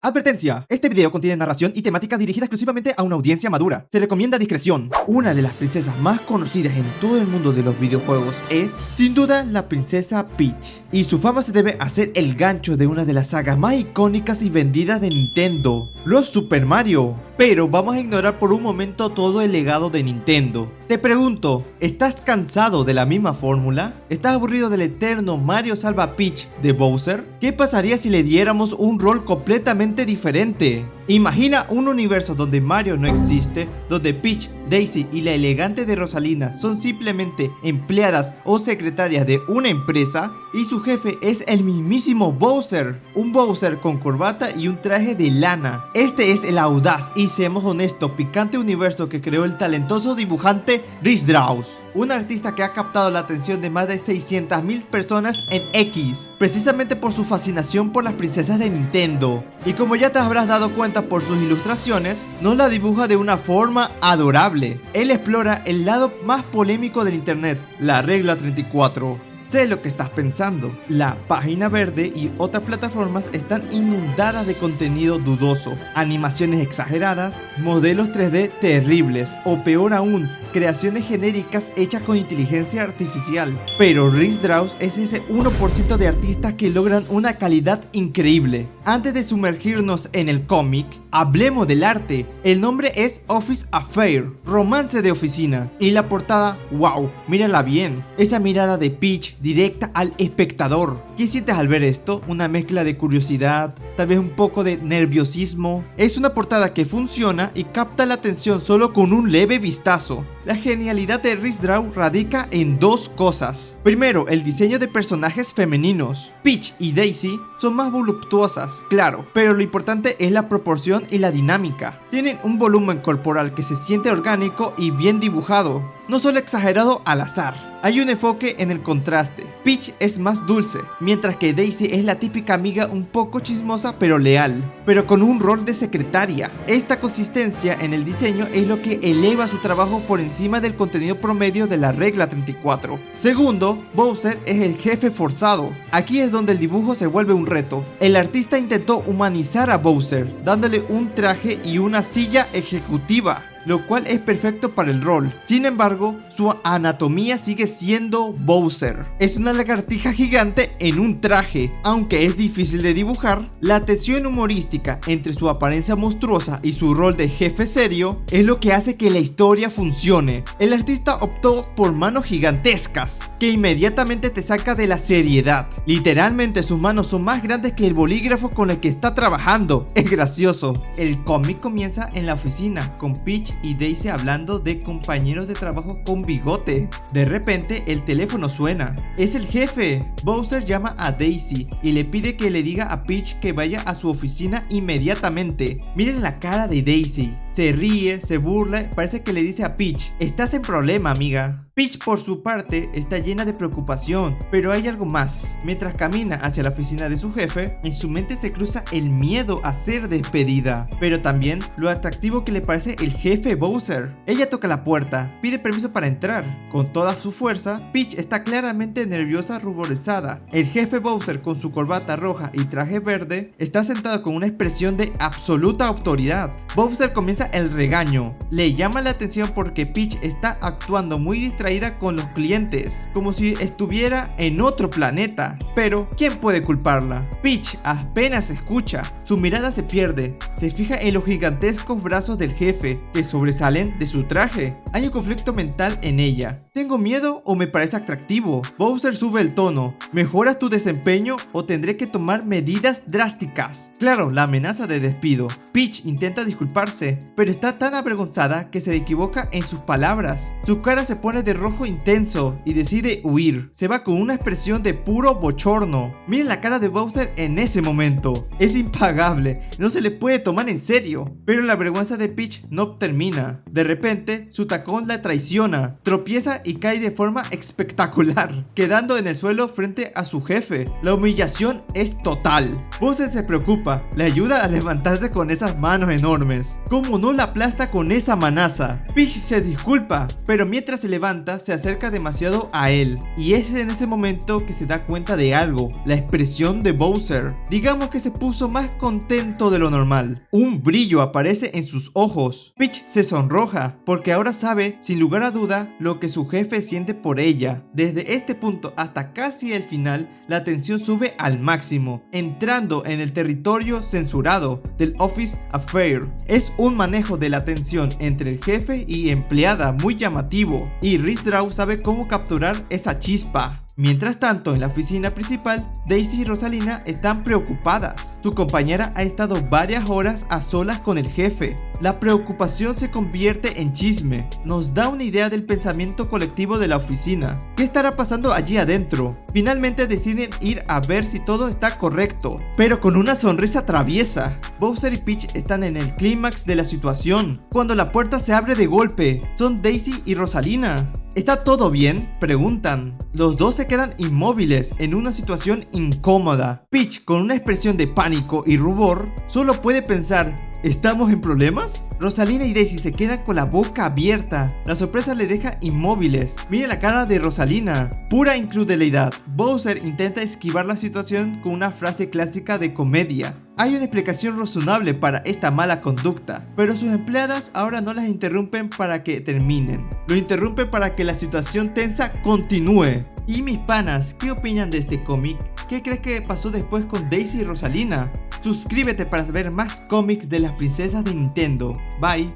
Advertencia, este video contiene narración y temática dirigida exclusivamente a una audiencia madura. Se recomienda discreción. Una de las princesas más conocidas en todo el mundo de los videojuegos es, sin duda, la princesa Peach. Y su fama se debe a ser el gancho de una de las sagas más icónicas y vendidas de Nintendo, los Super Mario. Pero vamos a ignorar por un momento todo el legado de Nintendo. Te pregunto, ¿estás cansado de la misma fórmula? ¿Estás aburrido del eterno Mario salva Peach de Bowser? ¿Qué pasaría si le diéramos un rol completamente diferente? Imagina un universo donde Mario no existe, donde Peach, Daisy y la elegante de Rosalina son simplemente empleadas o secretarias de una empresa y su jefe es el mismísimo Bowser, un Bowser con corbata y un traje de lana. Este es el audaz y, seamos honestos, picante universo que creó el talentoso dibujante Rhys Strauss, un artista que ha captado la atención de más de 600.000 personas en X, precisamente por su fascinación por las princesas de Nintendo. Y como ya te habrás dado cuenta por sus ilustraciones, nos la dibuja de una forma adorable. Él explora el lado más polémico del internet, la regla 34. Sé lo que estás pensando. La página verde y otras plataformas están inundadas de contenido dudoso, animaciones exageradas, modelos 3D terribles o peor aún, creaciones genéricas hechas con inteligencia artificial. Pero Rhys Strauss es ese 1% de artistas que logran una calidad increíble. Antes de sumergirnos en el cómic, hablemos del arte. El nombre es Office Affair, romance de oficina. Y la portada, wow, mírala bien. Esa mirada de Peach directa al espectador. ¿Qué sientes al ver esto? Una mezcla de curiosidad, tal vez un poco de nerviosismo. Es una portada que funciona y capta la atención solo con un leve vistazo. La genialidad de Rhys Strauss radica en dos cosas. Primero, el diseño de personajes femeninos. Peach y Daisy son más voluptuosas, claro, pero lo importante es la proporción y la dinámica. Tienen un volumen corporal que se siente orgánico y bien dibujado, no solo exagerado al azar. Hay un enfoque en el contraste. Peach es más dulce, mientras que Daisy es la típica amiga un poco chismosa pero leal, pero con un rol de secretaria. Esta consistencia en el diseño es lo que eleva su trabajo por encima del contenido promedio de la regla 34. Segundo, Bowser es el jefe forzado. Aquí es donde el dibujo se vuelve un reto. El artista intentó humanizar a Bowser, dándole un traje y una silla ejecutiva, lo cual es perfecto para el rol. Sin embargo, su anatomía sigue siendo Bowser. Es una lagartija gigante en un traje. Aunque es difícil de dibujar, la tensión humorística entre su apariencia monstruosa y su rol de jefe serio es lo que hace que la historia funcione. El artista optó por manos gigantescas, que inmediatamente te saca de la seriedad. Literalmente sus manos son más grandes que el bolígrafo con el que está trabajando. Es gracioso. El cómic comienza en la oficina, con Peach y Daisy hablando de compañeros de trabajo con bigote. De repente el teléfono suena. Es el jefe. Bowser llama a Daisy y le pide que le diga a Peach que vaya a su oficina inmediatamente. Miren la cara de Daisy. Se ríe, se burla, parece que le dice a Peach: estás en problema, amiga. Peach, por su parte, está llena de preocupación, pero hay algo más. Mientras camina hacia la oficina de su jefe, en su mente se cruza el miedo a ser despedida, pero también lo atractivo que le parece el jefe Bowser. Ella toca la puerta, pide permiso para entrar. Con toda su fuerza, Peach está claramente nerviosa, ruborizada. El jefe Bowser, con su corbata roja y traje verde, está sentado con una expresión de absoluta autoridad. Bowser comienza el regaño. Le llama la atención porque Peach está actuando muy distraída con los clientes, como si estuviera en otro planeta. Pero, ¿quién puede culparla? Peach apenas escucha, su mirada se pierde, se fija en los gigantescos brazos del jefe, que sobresalen de su traje. Hay un conflicto mental en ella. ¿Tengo miedo o me parece atractivo? Bowser sube el tono. ¿Mejoras tu desempeño o tendré que tomar medidas drásticas? Claro, la amenaza de despido. Peach intenta disculparse, pero está tan avergonzada que se equivoca en sus palabras. Su cara se pone de rojo intenso y decide huir. Se va con una expresión de puro bochorno. Miren la cara de Bowser en ese momento. Es impagable. No se le puede toman en serio. Pero la vergüenza de Peach no termina. De repente, su tacón la traiciona, tropieza y cae de forma espectacular, quedando en el suelo frente a su jefe. La humillación es total. Bowser se preocupa, le ayuda a levantarse con esas manos enormes. ¿Cómo no la aplasta con esa manaza? Peach se disculpa, pero mientras se levanta se acerca demasiado a él, y es en ese momento que se da cuenta de algo: la expresión de Bowser. Digamos que se puso más contento de lo normal. Un brillo aparece en sus ojos. Peach se sonroja porque ahora sabe sin lugar a duda lo que su jefe siente por ella. Desde este punto hasta casi el final, la tensión sube al máximo, entrando en el territorio censurado del Office Affair. Es un manejo de la tensión entre el jefe y empleada muy llamativo, y Rizdrau sabe cómo capturar esa chispa. Mientras tanto, en la oficina principal, Daisy y Rosalina están preocupadas. Su compañera ha estado varias horas a solas con el jefe. La preocupación se convierte en chisme. Nos da una idea del pensamiento colectivo de la oficina. ¿Qué estará pasando allí adentro? Finalmente deciden ir a ver si todo está correcto, pero con una sonrisa traviesa. Bowser y Peach están en el clímax de la situación, cuando la puerta se abre de golpe. Son Daisy y Rosalina. ¿Está todo bien?, preguntan. Los dos se quedan inmóviles en una situación incómoda. Peach, con una expresión de pánico y rubor, solo puede pensar: ¿estamos en problemas? Rosalina y Daisy se quedan con la boca abierta. La sorpresa les deja inmóviles. Mira la cara de Rosalina, pura incredulidad. Bowser intenta esquivar la situación con una frase clásica de comedia. Hay una explicación razonable para esta mala conducta, pero sus empleadas ahora no las interrumpen para que terminen. Lo interrumpen para que la situación tensa continúe. Y mis panas, ¿qué opinan de este cómic? ¿Qué crees que pasó después con Daisy y Rosalina? Suscríbete para saber más cómics de las princesas de Nintendo. Bye.